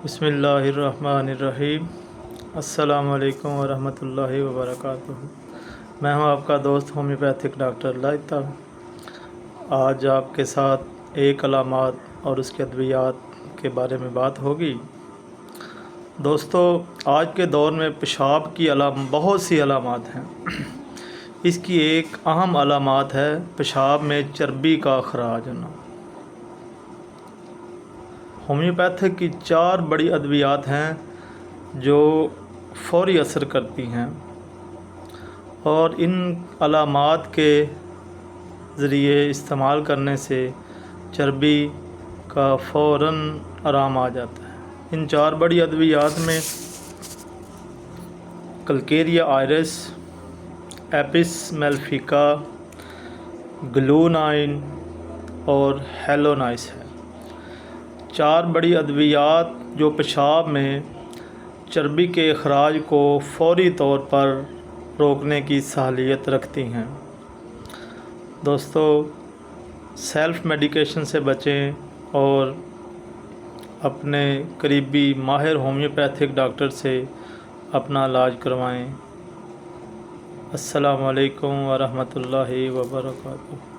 बिस्मिल्लाहिर्रहमानिर्रहीम। अस्सलाम वालेकुम वरहमतुल्लाहि वबरकातुहू। मैं हूं आपका दोस्त होम्योपैथिक डॉक्टर लाइता। आज आपके साथ एक अलामात और उसके अद्वियात के बारे में बात होगी। दोस्तों, आज के दौर में पेशाब की बहुत सी अलामात हैं। इसकी एक अहम अलामात है पेशाब में चर्बी का अखराज होना। होम्योपैथिक की 4 बड़ी अद्वियात हैं जो फ़ौरी असर करती हैं और इन अलामात के ज़रिए इस्तेमाल करने से चर्बी का फ़ौरन आराम आ जाता है। इन 4 बड़ी अद्वियात में कलकेरिया आयरिस, एपिस मेलिफिका, ग्लूनाइन और हेलोनाइस है। 4 बड़ी अद्वियात जो पेशाब में चर्बी के अखराज को फ़ौरी तौर पर रोकने की सलाहियत रखती हैं। दोस्तों, सेल्फ़ मेडिकेशन से बचें और अपने करीबी माहिर होम्योपैथिक डॉक्टर से अपना इलाज करवाएं। अस्सलामु अलैकुम वरहमतुल्लाहि वबरकातुहू।